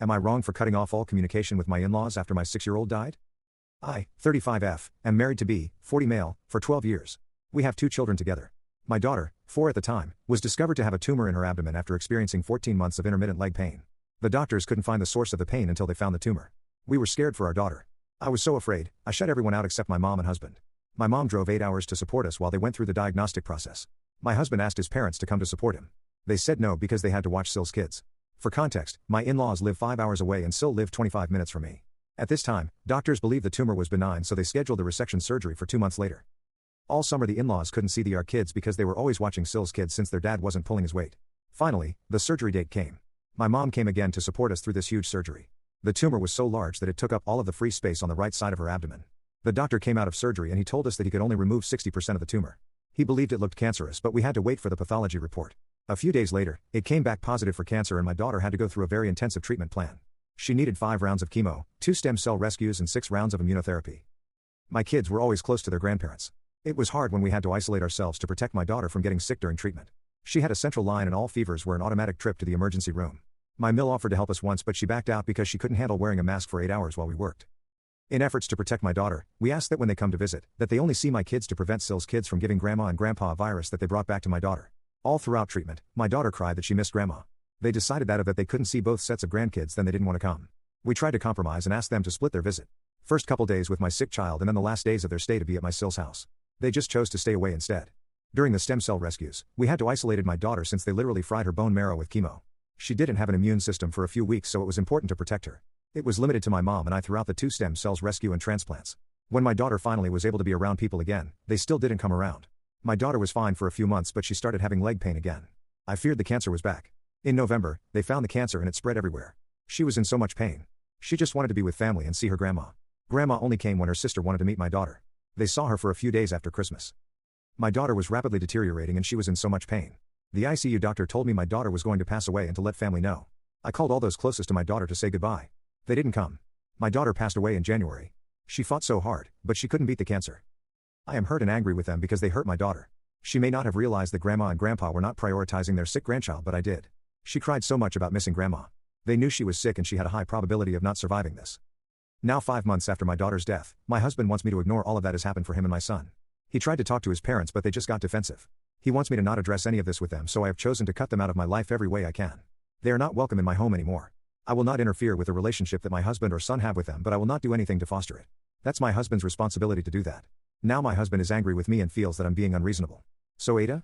Am I wrong for cutting off all communication with my in-laws after my 6-year-old died? I, 35F, am married to B, 40 male, for 12 years. We have 2 children together. My daughter, 4 at the time, was discovered to have a tumor in her abdomen after experiencing 14 months of intermittent leg pain. The doctors couldn't find the source of the pain until they found the tumor. We were scared for our daughter. I was so afraid, I shut everyone out except my mom and husband. My mom drove 8 hours to support us while they went through the diagnostic process. My husband asked his parents to come to support him. They said no because they had to watch Syl's kids. For context, my in-laws live 5 hours away and Syl lived 25 minutes from me. At this time, doctors believed the tumor was benign, so they scheduled the resection surgery for 2 months later. All summer the in-laws couldn't see our kids because they were always watching Syl's kids since their dad wasn't pulling his weight. Finally, the surgery date came. My mom came again to support us through this huge surgery. The tumor was so large that it took up all of the free space on the right side of her abdomen. The doctor came out of surgery and he told us that he could only remove 60% of the tumor. He believed it looked cancerous, but we had to wait for the pathology report. A few days later, it came back positive for cancer and my daughter had to go through a very intensive treatment plan. She needed 5 rounds of chemo, 2 stem cell rescues and 6 rounds of immunotherapy. My kids were always close to their grandparents. It was hard when we had to isolate ourselves to protect my daughter from getting sick during treatment. She had a central line and all fevers were an automatic trip to the emergency room. My mill offered to help us once but she backed out because she couldn't handle wearing a mask for 8 hours while we worked. In efforts to protect my daughter, we asked that when they come to visit, that they only see my kids to prevent Syl's kids from giving grandma and grandpa a virus that they brought back to my daughter. All throughout treatment, my daughter cried that she missed grandma. They decided that if they couldn't see both sets of grandkids then they didn't want to come. We tried to compromise and asked them to split their visit. First couple days with my sick child and then the last days of their stay to be at my Syl's house. They just chose to stay away instead. During the stem cell rescues, we had to isolate my daughter since they literally fried her bone marrow with chemo. She didn't have an immune system for a few weeks so it was important to protect her. It was limited to my mom and I throughout the 2 stem cells rescue and transplants. When my daughter finally was able to be around people again, they still didn't come around. My daughter was fine for a few months but she started having leg pain again. I feared the cancer was back. In November, they found the cancer and it spread everywhere. She was in so much pain. She just wanted to be with family and see her grandma. Grandma only came when her sister wanted to meet my daughter. They saw her for a few days after Christmas. My daughter was rapidly deteriorating and she was in so much pain. The ICU doctor told me my daughter was going to pass away and to let family know. I called all those closest to my daughter to say goodbye. They didn't come. My daughter passed away in January. She fought so hard, but she couldn't beat the cancer. I am hurt and angry with them because they hurt my daughter. She may not have realized that grandma and grandpa were not prioritizing their sick grandchild but I did. She cried so much about missing grandma. They knew she was sick and she had a high probability of not surviving this. Now 5 months after my daughter's death, my husband wants me to ignore all of that has happened for him and my son. He tried to talk to his parents but they just got defensive. He wants me to not address any of this with them so I have chosen to cut them out of my life every way I can. They are not welcome in my home anymore. I will not interfere with the relationship that my husband or son have with them but I will not do anything to foster it. That's my husband's responsibility to do that. Now my husband is angry with me and feels that I'm being unreasonable. So AITAH?